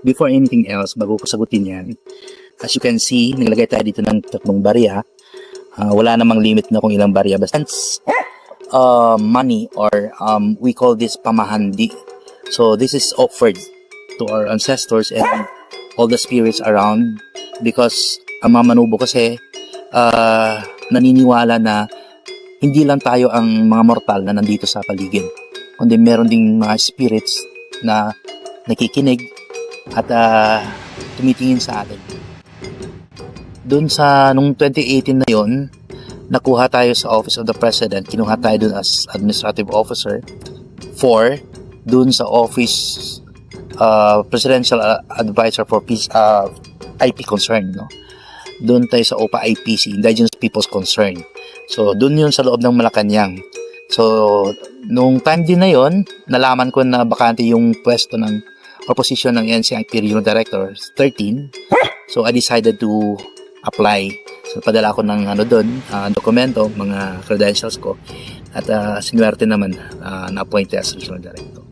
before anything else, bago ko sagutin yan, as you can see, naglagay tayo dito ng 3 barya. Wala namang limit na kung ilang barya. Basta money or we call this pamahandi. So this is offered to our ancestors and all the spirits around because ang mga manubo kasi naniniwala na hindi lang tayo ang mga mortal na nandito sa paligid, kundi meron ding mga spirits na nakikinig at tumitingin sa atin. Doon sa nung 2018 na yon, nakuha tayo sa Office of the President, kinuha tayo doon as administrative officer for doon sa office Presidential Advisor for Peace IP Concern, no? Doon tayo sa OPA IPC, Indigenous Peoples Concern. So doon yun sa loob ng Malacanang. So nung time din na yon, nalaman ko na bakante yung pwesto ng or position ng NCIP Regional Director 13. So I decided to apply. So padala ko ng doon, dokumento, mga credentials ko at sinuwerte naman na-appointed as Regional Director.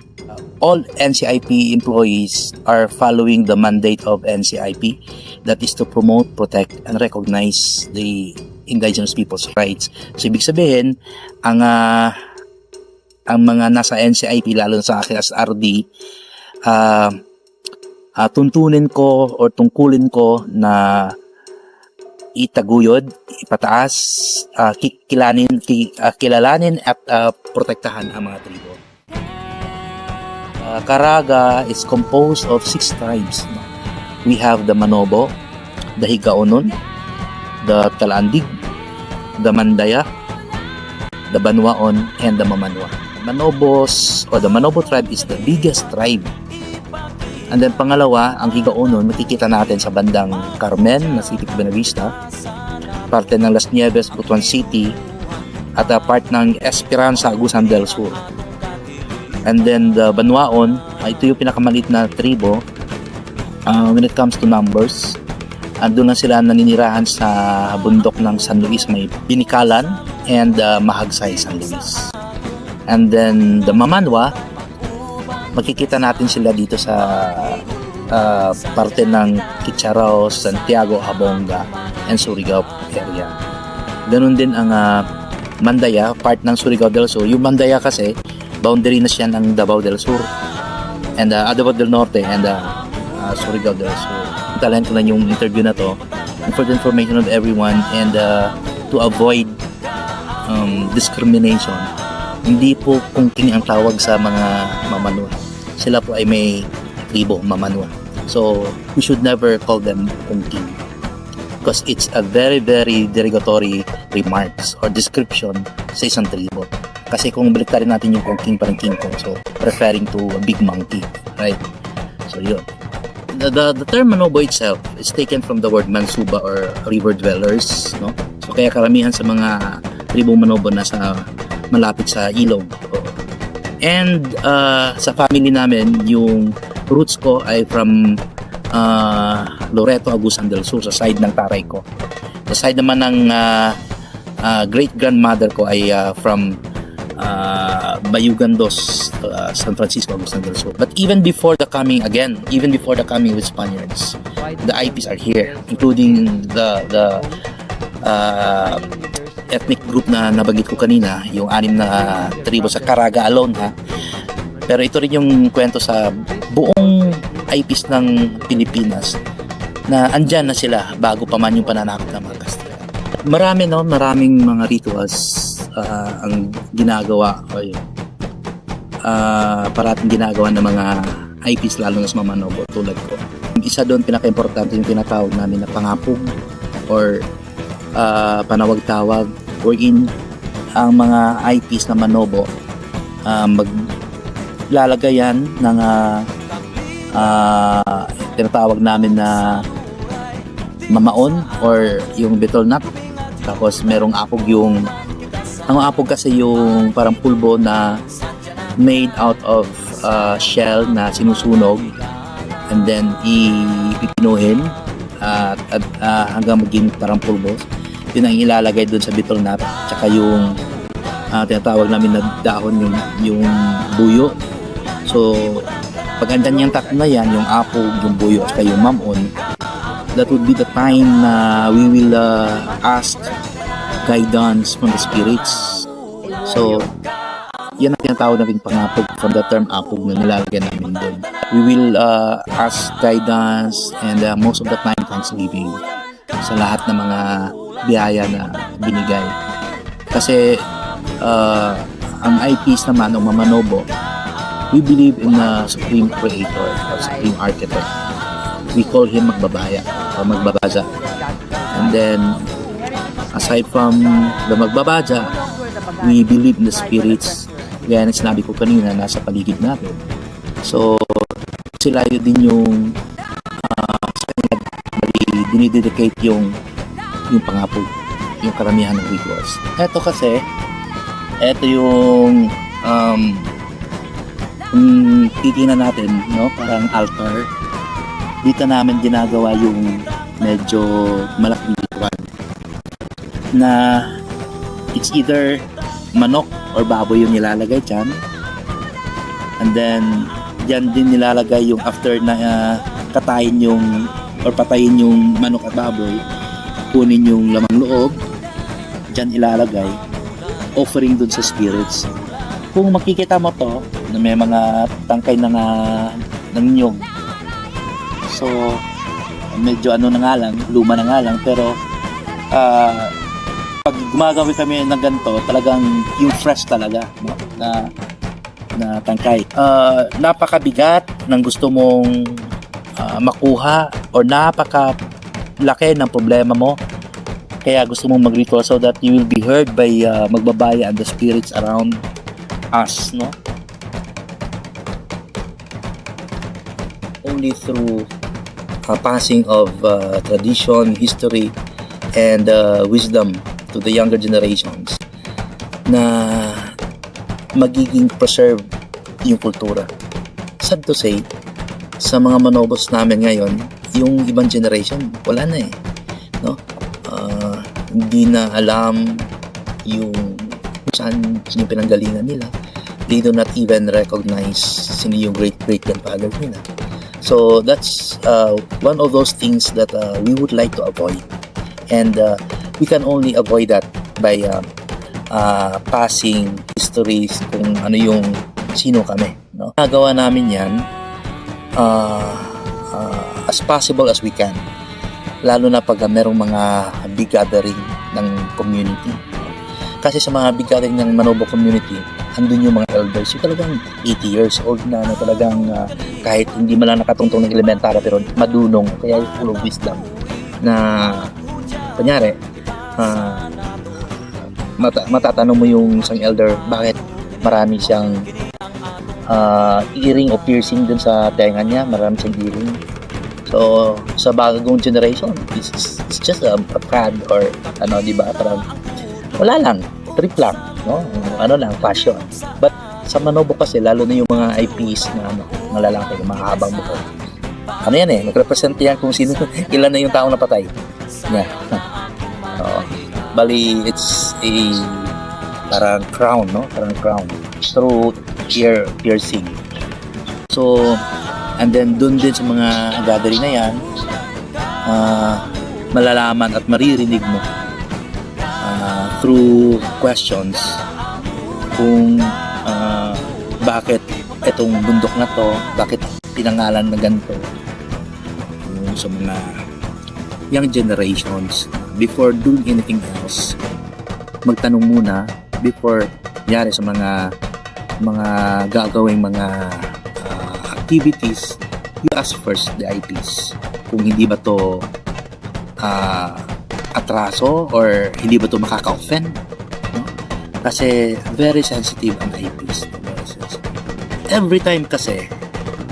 All NCIP employees are following the mandate of NCIP, that is to promote, protect, and recognize the indigenous people's rights. So ibig sabihin, ang mga nasa NCIP, lalo sa akin as RD, tuntunin ko or tungkulin ko na itaguyod, ipataas, kilalanin at protektahan ang mga tribo. Caraga is composed of 6 tribes. We have the Manobo, the Higaonon, the Talandig, the Mandaya, the Banwaon, and the Mamanwa. Manobos or the Manobo tribe is the biggest tribe. And then pangalawa, ang Higaonon, makikita natin sa bandang Carmen, na City of Buenavista, parte ng Las Nieves, Butuan City, at part ng Esperanza, Agusan del Sur. And then the Banwaon, ito yung pinakamaliit na tribo when it comes to numbers. Andun lang sila naninirahan sa bundok ng San Luis, may Binikalan and Mahagsay, San Luis. And then the Mamanwa, makikita natin sila dito sa parte ng Kitcharao, Santiago, Habonga, and Surigao area. Ganun din ang Mandaya, part ng Surigao del Sur. Yung Mandaya kasi, boundary na siya ng Davao del Sur and Davao del Norte and Surigao del Sur. Talent ko lang yung interview na to for the information of everyone and to avoid discrimination. Hindi po kungking ang tawag sa mga Mamanwa. Sila po ay may tribo, Mamanwa. So we should never call them kungking because it's a very derogatory remarks or description sa isang tribo. Kasi kung baliktarin natin yung kungking, parang king kong, so referring to a big monkey, right? So yun. The term Manobo itself is taken from the word Mansuba or river dwellers, no? So kaya karamihan sa mga tribo Manobo nasa malapit sa ilog. And sa family namin, yung roots ko ay from Loreto, Agusan del Sur, sa side ng taray ko. Sa side naman ng great-grandmother ko ay from Bayugan Dos, San Francisco, Agusan del Sur. But even before the coming with Spaniards, the IPs are here, including the ethnic group na nabanggit ko kanina, yung 6 na tribo sa Caraga alone, ha. Pero ito rin yung kwento sa buong IPs ng Pilipinas na andyan na sila bago pa man yung pananakot ng mga Kastila. Maraming mga rituals ang ginagawa o parating ginagawa ng mga IPs, lalo na sa mga Manobo tulad ko. Isa doon pinaka-importante yung tinatawag namin na pangapog or panawag-tawag, wherein ang mga IPs na Manobo maglalagayan ng tinatawag namin na mamaon or yung betulnak. Tapos merong apog, ang apog kasi yung parang pulbo na made out of shell na sinusunog and then ipipinuhin at hanggang maging parang pulbo. Yun ang ilalagay doon sa betulnak, tsaka yung tinatawag namin na dahon, yung buyo. So Pag andyan yung tatlo na yan, yung apog, yung buyo, at yung mamon, that would be the time na we will ask guidance from the spirits. So, yan ang tinatawag nating pangapog from the term apog na nilalagyan namin doon. We will ask guidance and most of the time thanksgiving sa lahat ng mga biyaya na binigay. Kasi ang IPs naman o mamanobo, we believe in a supreme creator or supreme architect. We call him magbabaya or magbabaja. And then, aside from the magbabaja, we believe in the spirits. Gaya na sinabi ko kanina, nasa paligid natin. So, sila yun din yung sa kanila dinidedicate yung pangapog, yung karamihan ng rituals. Ito kasi, ito yung kung titingnan natin, no, parang altar. Dito namin ginagawa yung medyo malaking ritual na it's either manok or baboy yung nilalagay dyan, and then dyan din nilalagay yung after na katayin yung or patayin yung manok at baboy, kunin yung lamang loob, dyan ilalagay, offering dun sa spirits. Kung makikita mo to na may mga tangkay ng nyog, so medyo ano na nga lang, luma na nga lang, pero pag gumagawa kami ng ganito, talagang yung fresh talaga, no? na tangkay. Napakabigat ng gusto mong makuha or napakalaki ng problema mo, kaya gusto mong mag-ritual so that you will be heard by magbabaya and the spirits around us, no? Only through passing of tradition, history, and wisdom to the younger generations na magiging preserve yung kultura. Sad to say, sa mga manobos namin ngayon, yung ibang generation, wala na eh. No? Hindi na alam yung saan yung pinanggalingan nila. They do not even recognize sino yung great-great-grandfathers nila. So that's one of those things that we would like to avoid. And we can only avoid that by passing histories kung ano yung sino kami. No? Nagawa namin yan as possible as we can. Lalo na pag merong mga big gathering ng community. Kasi sa mga big gathering ng Manobo community, andun yung mga elders, yung talagang 80 years old na talagang kahit hindi man lang nakatungtong ng elementary pero madunong, kaya full of wisdom na kunyari matatanong mo yung isang elder bakit marami siyang earring o piercing dun sa tenga niya, marami siyang earring. So sa bagong generation, it's just a fad or ano, di ba, parang wala lang, trip lang, no? Ano lang, fashion. But sa Manobo kasi, lalo na yung mga IPs na ano, mga lalaki, mga habang buko. Ano yan eh, nag-represent yan kung sino, ilan na yung taong napatay. Yeah. Bali, it's a parang crown, no? Parang crown. Through ear piercing. So, and then dun din sa mga gathering na yan, malalaman at maririnig mo through questions kung bakit itong bundok na to, bakit pinangalan na ganito. Yung sa mga young generations, before doing anything else, magtanong muna before yari sa mga gagawing mga activities. You ask first the IPs kung hindi ba to atraso or hindi ba ito makaka-offend, no? Kasi very sensitive ang IPs. Every time kasi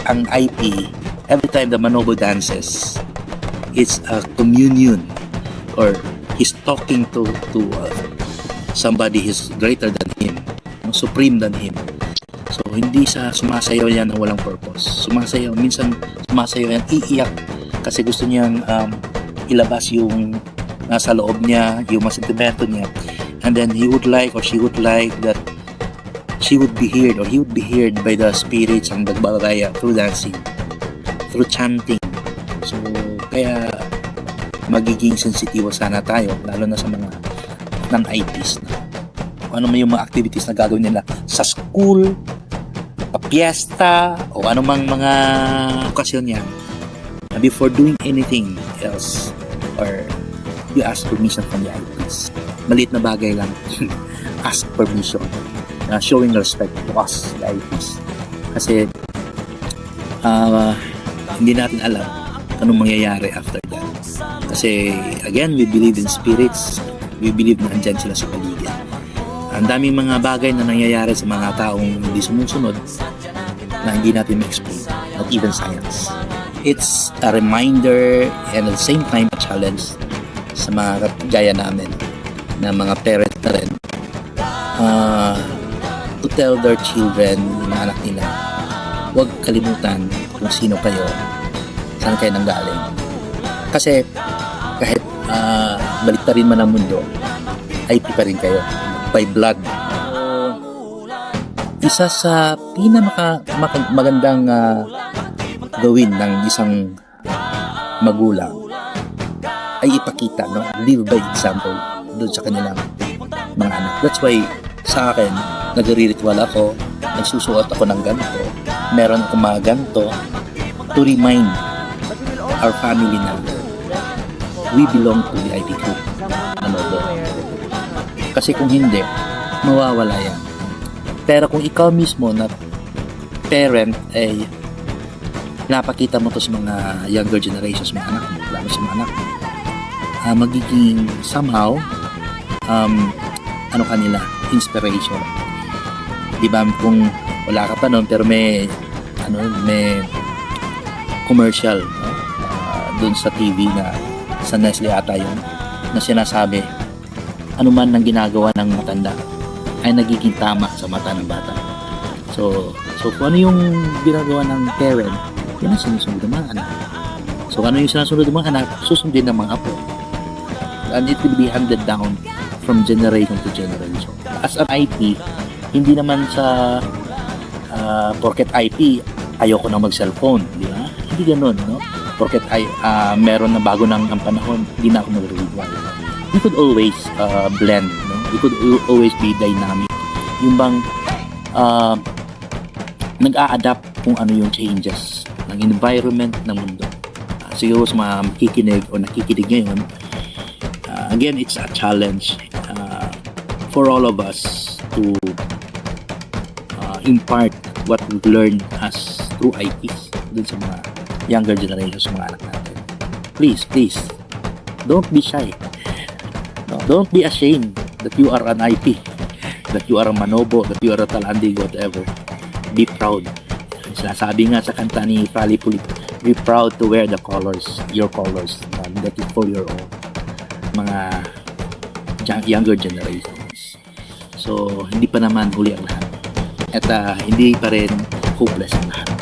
ang IP, every time the Manobo dances, it's a communion or he's talking to somebody who's greater than him, supreme than him. So hindi sa sumasayaw yan ng walang purpose. Minsan sumasayaw yan iiyak kasi gusto niyang ilabas yung nasa loob niya, yung mga sentimento niya, and then he would like or she would like that she would be heard or he would be heard by the spirits ang nagbabaraya through dancing, through chanting. So, kaya magiging sensitibo sana tayo, lalo na sa mga non-IPs na kung ano man yung mga activities na gagawin nila sa school, pa-fiesta, o anumang mga okasyon yan. Before doing anything else, or you ask permission from the IPs. Maliit na bagay lang. Ask permission. Showing respect to us, the IPs. Kasi hindi natin alam anong mangyayari after that. Kasi again, we believe in spirits. We believe na andyan sila sa paligid. Ang daming mga bagay na nangyayari sa mga taong hindi sumusunod na hindi natin ma-explain. Not even science. It's a reminder and at the same time a challenge sa mga gaya namin na mga parents na rin to tell their children, yung mga anak nila, huwag kalimutan kung sino kayo, saan kayo nanggaling. Kasi kahit baliktarin man ang mundo, IP pa rin kayo by blood. Isa sa magandang gawin ng isang magulang ay ipakita, no? Live by example doon sa kanilang mga anak. That's why sa akin, nagre-ritual ako, nagsusuot ako ng ganito, meron akong mga ganito to remind our family na we belong to the IP group. Ano ba? Kasi kung hindi, mawawala yan. Pero kung ikaw mismo na parent ay napakita mo to sa mga younger generations, mga anak mo, lalo sa mga anak mo, magiging somehow kanila, inspiration. Di ba, kung wala ka pa noon pero may commercial, no? Doon sa TV na sa Nestle ata yun, na sinasabi ano man ang ginagawa ng matanda ay nagiging tama sa mata ng bata. So kung ano yung ginagawa ng parent, yun ang sinusunod ng mga anak. So ano yung sinusunod ng mga anak, susundin ng mga apo. And it will be handed down from generation to generation. As an IP, hindi naman sa porket IP, ayoko na mag-cellphone, di ba? Hindi ganun, no? Porket meron na bago ng ang panahon, hindi na ako mag-ritual. We could always blend, no? We could always be dynamic. Yung bang nag-a-adapt kung ano yung changes ng environment ng mundo. Siguro sa mga makikinig o nakikinig ngayon, again, it's a challenge for all of us to impart what we've learned as through IPs dun sa mga younger generations, mga anak natin. Please, don't be shy. No, don't be ashamed that you are an IP, that you are a Manobo, that you are a Talandig, whatever. Be proud. Sabi nga sa kanta ni Fali Pulit, be proud to wear the colors, your colors, that is for your own mga younger generations. So, hindi pa naman huli ang lahat. At hindi pa rin hopeless ang lahat.